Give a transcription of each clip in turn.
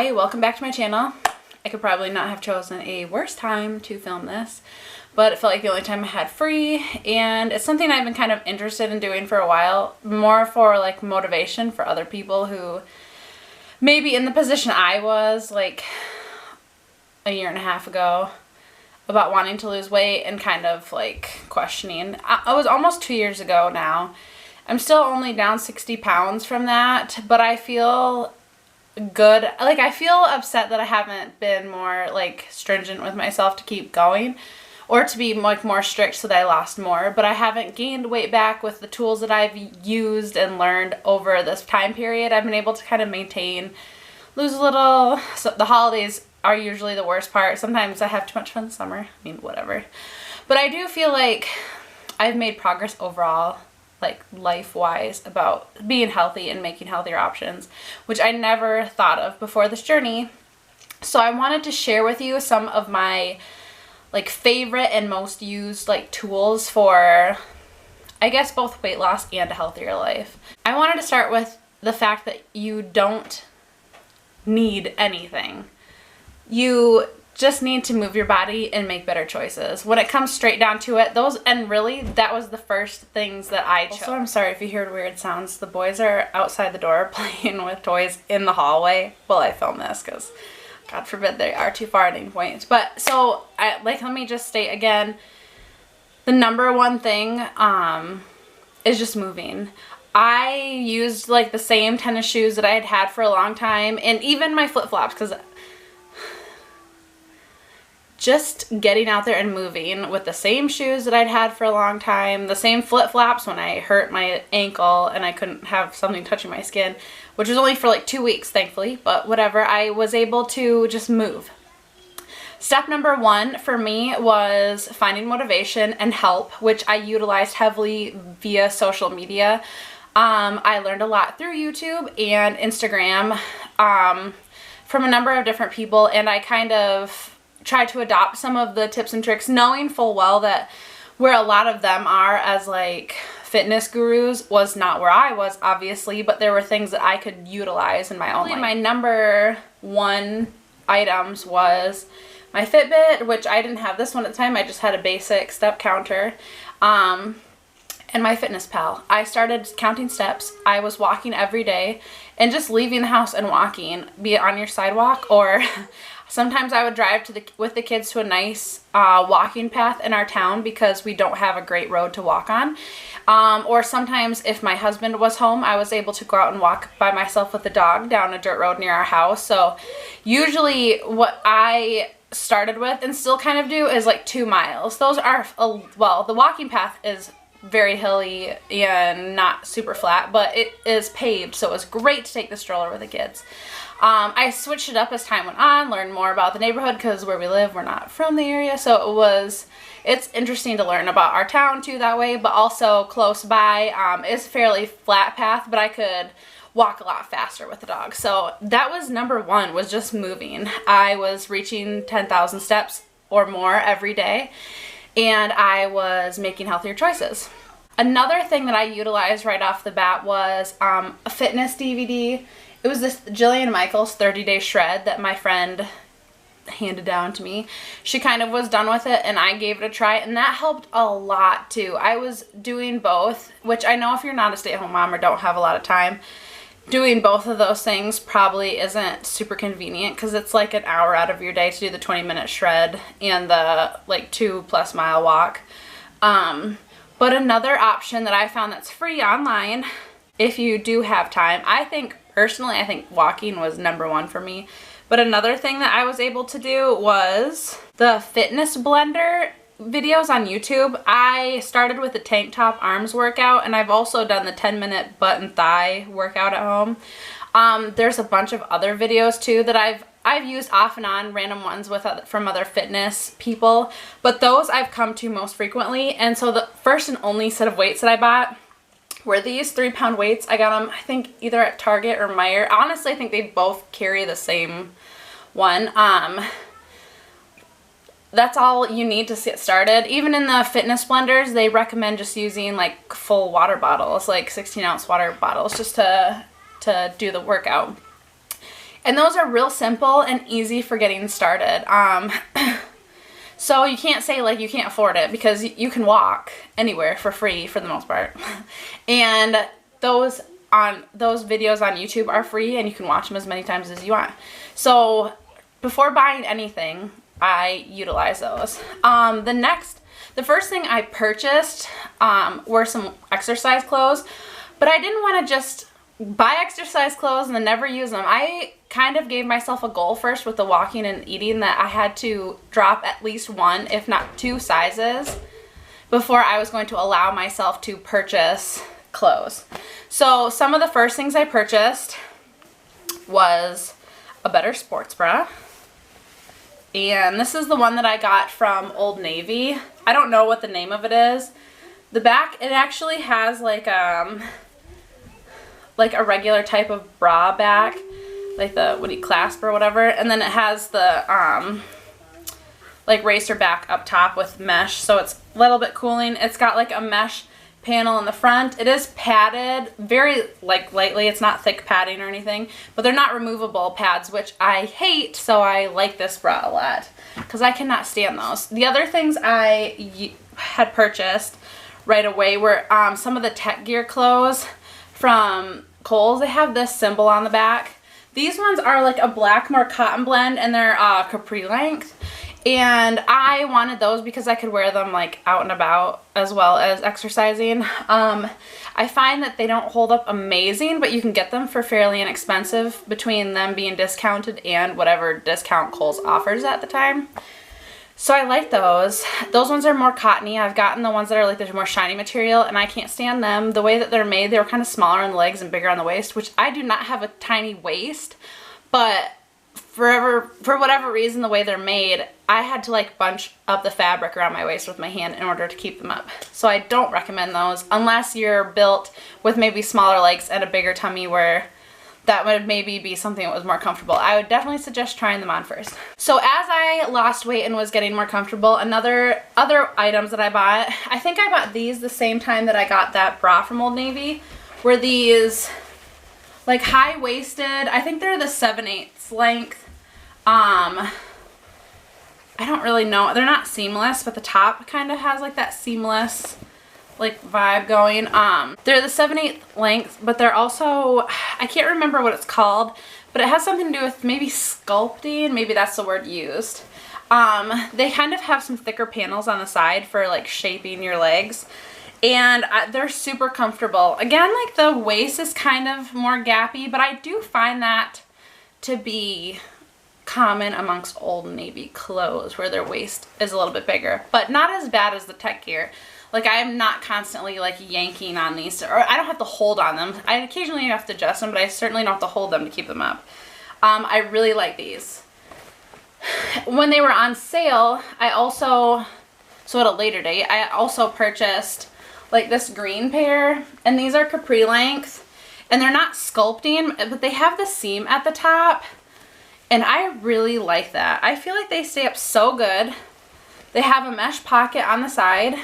Hi, welcome back to my channel. I could probably not have chosen a worse time to film this, but it felt like the only time I had free, and it's something I've been kind of interested in doing for a while, more for like motivation for other people who may be in the position I was like a year and a half ago about wanting to lose weight and kind of like questioning. I was almost 2 years ago now. I'm still only down 60 pounds from that, but I feel good. Like, I feel upset that I haven't been more like stringent with myself to keep going or to be like more strict so that I lost more, but I haven't gained weight back with the tools that I've used and learned over this time period. I've been able to kind of maintain, lose a little. So the holidays are usually the worst part. Sometimes I have too much fun in the summer. I mean, whatever. But I do feel like I've made progress overall, like life-wise, about being healthy and making healthier options, which I never thought of before this journey. So I wanted to share with you some of my like favorite and most used like tools for, I guess, both weight loss and a healthier life. I wanted to start with the fact that you don't need anything. You just need to move your body and make better choices. When it comes straight down to it, that was the first things that I chose. Also, I'm sorry if you hear weird sounds. The boys are outside the door playing with toys in the hallway while I film this, because God forbid they are too far at any point. But so let me just state again, the number one thing is just moving. I used like the same tennis shoes that I had had for a long time, and even my flip-flops, because just getting out there and moving with the same shoes that I'd had for a long time, the same flip-flops when I hurt my ankle and I couldn't have something touching my skin, which was only for like 2 weeks, thankfully, but whatever, I was able to just move. Step number one for me was finding motivation and help, which I utilized heavily via social media. I learned a lot through YouTube and Instagram from a number of different people, and I kind of try to adopt some of the tips and tricks, knowing full well that where a lot of them are as like fitness gurus was not where I was, obviously, but there were things that I could utilize in my own life. My number one items was my Fitbit, which I didn't have this one at the time. I just had a basic step counter, and my FitnessPal. I started counting steps. I was walking every day and just leaving the house and walking, be it on your sidewalk, or sometimes I would drive with the kids to a nice walking path in our town because we don't have a great road to walk on. Or sometimes if my husband was home, I was able to go out and walk by myself with the dog down a dirt road near our house. So usually what I started with and still kind of do is like 2 miles. Those are, well, the walking path is very hilly and not super flat, but it is paved, so it was great to take the stroller with the kids. I switched it up as time went on, learned more about the neighborhood, because where we live, we're not from the area, so it's interesting to learn about our town too that way, but also close by is a fairly flat path, but I could walk a lot faster with the dog. So that was number one, was just moving. I was reaching 10,000 steps or more every day, and I was making healthier choices. Another thing that I utilized right off the bat was a fitness DVD. It was this Jillian Michaels 30-day shred that my friend handed down to me. She kind of was done with it, and I gave it a try, and that helped a lot too. I was doing both, which I know if you're not a stay-at-home mom or don't have a lot of time, doing both of those things probably isn't super convenient, because it's like an hour out of your day to do the 20-minute shred and the like 2+ mile walk. But another option that I found that's free online, if you do have time, personally, I think walking was number one for me. But another thing that I was able to do was the fitness blender videos on YouTube. I started with the tank top arms workout, and I've also done the 10-minute butt and thigh workout at home. There's a bunch of other videos too that I've used off and on, random ones from other fitness people, but those I've come to most frequently. And so the first and only set of weights that I bought were these 3-pound weights. I got them, I think, either at Target or Meijer. Honestly, I think they both carry the same one. That's all you need to get started. Even in the fitness blenders, they recommend just using like full water bottles, like 16-ounce water bottles, just to do the workout. And those are real simple and easy for getting started. So you can't say like you can't afford it, because you can walk anywhere for free for the most part. And those videos on YouTube are free, and you can watch them as many times as you want. So before buying anything, I utilize those. The first thing I purchased were some exercise clothes, but I didn't want to just buy exercise clothes and then never use them. I kind of gave myself a goal first with the walking and eating, that I had to drop at least 1, if not 2 sizes before I was going to allow myself to purchase clothes. So some of the first things I purchased was a better sports bra. And this is the one that I got from Old Navy. I don't know what the name of it is. The back, it actually has like a regular type of bra back, like the clasp or whatever, and then it has the like racer back up top with mesh, so it's a little bit cooling. It's got like a mesh panel in the front. It is padded very lightly. It's not thick padding or anything, but they're not removable pads, which I hate, so I like this bra a lot because I cannot stand those. The other things I had purchased right away were some of the Tech Gear clothes from Kohl's. They have this symbol on the back. These ones are like a black, more cotton blend, and they're capri length. And I wanted those because I could wear them like out and about as well as exercising. I find that they don't hold up amazing, but you can get them for fairly inexpensive between them being discounted and whatever discount Kohl's offers at the time. So I like those. Those ones are more cottony. I've gotten the ones that are like there's more shiny material, and I can't stand them. The way that they're made, they were kind of smaller on the legs and bigger on the waist, which I do not have a tiny waist, but for whatever reason, the way they're made, I had to like bunch up the fabric around my waist with my hand in order to keep them up. So I don't recommend those unless you're built with maybe smaller legs and a bigger tummy, where that would maybe be something that was more comfortable. I would definitely suggest trying them on first. So as I lost weight and was getting more comfortable, other items that I bought, I think I bought these the same time that I got that bra from Old Navy, were these like high-waisted, I think they're the 7/8 length. I don't really know. They're not seamless, but the top kind of has like that seamless like vibe going. They're the 7/8 length, but they're also, I can't remember what it's called, but it has something to do with maybe sculpting. Maybe that's the word used. They kind of have some thicker panels on the side for like shaping your legs, and they're super comfortable. Again, like the waist is kind of more gappy, but I do find that to be common amongst Old Navy clothes, where their waist is a little bit bigger, but not as bad as the Tech Gear. Like, I am not constantly like yanking on these, or I don't have to hold on them. I occasionally have to adjust them, but I certainly don't have to hold them to keep them up. I really like these. When they were on sale, so at a later date, I also purchased like this green pair, and these are capri length, and they're not sculpting, but they have the seam at the top, and I really like that. I feel like they stay up so good. They have a mesh pocket on the side,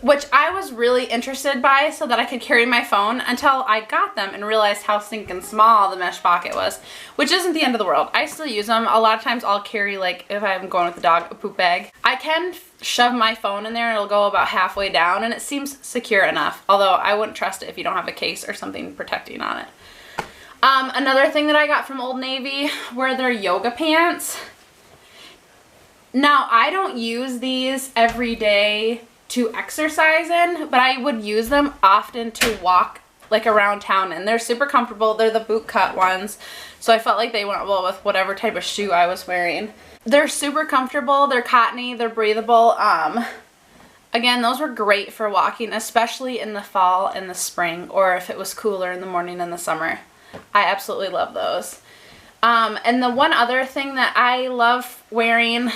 which I was really interested by so that I could carry my phone, until I got them and realized how stinking small the mesh pocket was, which isn't the end of the world. I still use them. A lot of times I'll carry, like if I'm going with the dog, a poop bag. I can shove my phone in there and it'll go about halfway down, and it seems secure enough, although I wouldn't trust it if you don't have a case or something protecting on it. Another thing that I got from Old Navy were their yoga pants. Now, I don't use these every day to exercise in, but I would use them often to walk like around town, and they're super comfortable. They're the boot cut ones, so I felt like they went well with whatever type of shoe I was wearing. They're super comfortable, they're cottony, they're breathable. Again, those were great for walking, especially in the fall and the spring, or if it was cooler in the morning in the summer. I absolutely love those. And the one other thing that I love wearing,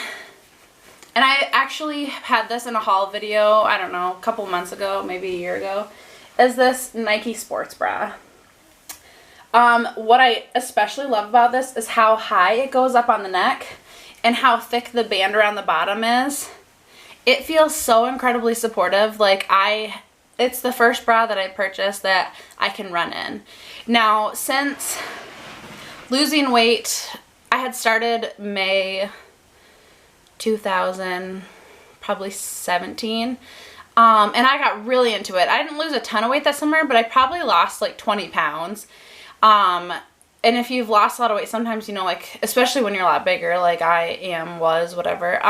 and I actually had this in a haul video, I don't know, a couple months ago, maybe a year ago, is this Nike sports bra. What I especially love about this is how high it goes up on the neck and how thick the band around the bottom is. It feels so incredibly supportive. Like, it's the first bra that I purchased that I can run in. Now, since losing weight, I had started May 2000, probably 17. And I got really into it. I didn't lose a ton of weight that summer, but I probably lost like 20 pounds. And if you've lost a lot of weight, sometimes, you know, like, especially when you're a lot bigger, like I was, whatever,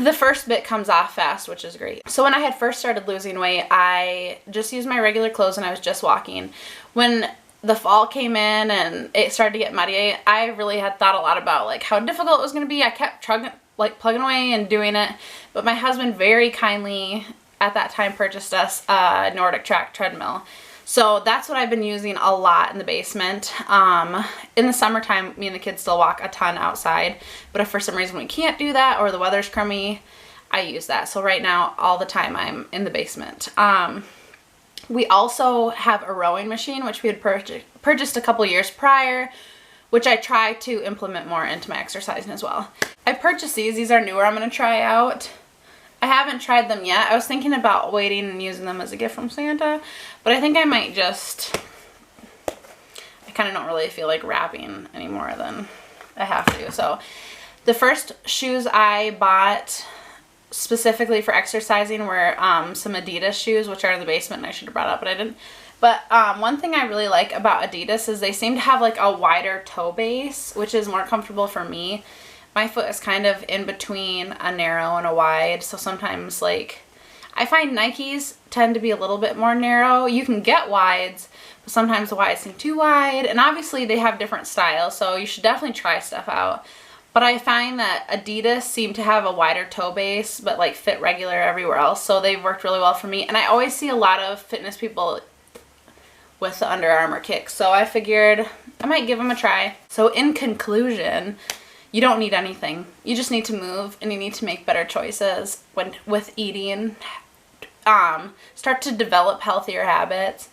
the first bit comes off fast, which is great. So when I had first started losing weight, I just used my regular clothes and I was just walking. When the fall came in and it started to get muddy, I really had thought a lot about like how difficult it was going to be. I kept plugging away and doing it, but my husband very kindly at that time purchased us a Nordic Track treadmill. So that's what I've been using a lot in the basement. In the summertime, me and the kids still walk a ton outside, but if for some reason we can't do that or the weather's crummy, I use that. So right now, all the time I'm in the basement. We also have a rowing machine, which we had purchased a couple years prior, which I try to implement more into my exercising as well. I purchased these. These are newer. I'm going to try out. I haven't tried them yet. I was thinking about waiting and using them as a gift from Santa, but I think I might just, I kind of don't really feel like wrapping any more than I have to. So the first shoes I bought specifically for exercising were some Adidas shoes, which are in the basement, and I should have brought up, but I didn't. But one thing I really like about Adidas is they seem to have like a wider toe base, which is more comfortable for me. My foot is kind of in between a narrow and a wide, so sometimes like I find Nikes tend to be a little bit more narrow. You can get wides, but sometimes the wides seem too wide, and obviously they have different styles, so you should definitely try stuff out. But I find that Adidas seem to have a wider toe base, but like fit regular everywhere else, so they've worked really well for me. And I always see a lot of fitness people with the Under Armour kicks, so I figured I might give them a try. So in conclusion, you don't need anything. You just need to move, and you need to make better choices with eating. Start to develop healthier habits.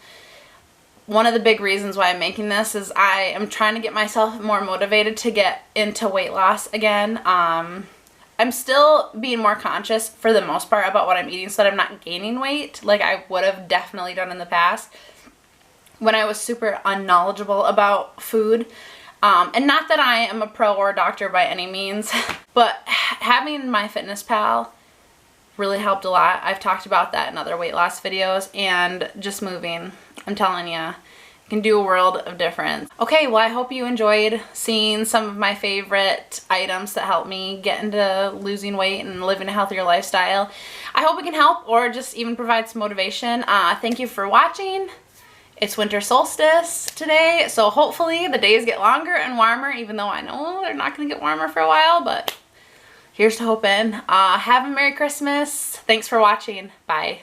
One of the big reasons why I'm making this is I am trying to get myself more motivated to get into weight loss again. I'm still being more conscious for the most part about what I'm eating so that I'm not gaining weight like I would have definitely done in the past when I was super unknowledgeable about food. And not that I am a pro or a doctor by any means, but having MyFitnessPal really helped a lot. I've talked about that in other weight loss videos, and just moving, I'm telling you, can do a world of difference. Okay, well, I hope you enjoyed seeing some of my favorite items that help me get into losing weight and living a healthier lifestyle. I hope it can help or just even provide some motivation. Thank you for watching. It's winter solstice today, so hopefully the days get longer and warmer, even though I know they're not going to get warmer for a while, but here's to hoping. Have a Merry Christmas. Thanks for watching. Bye.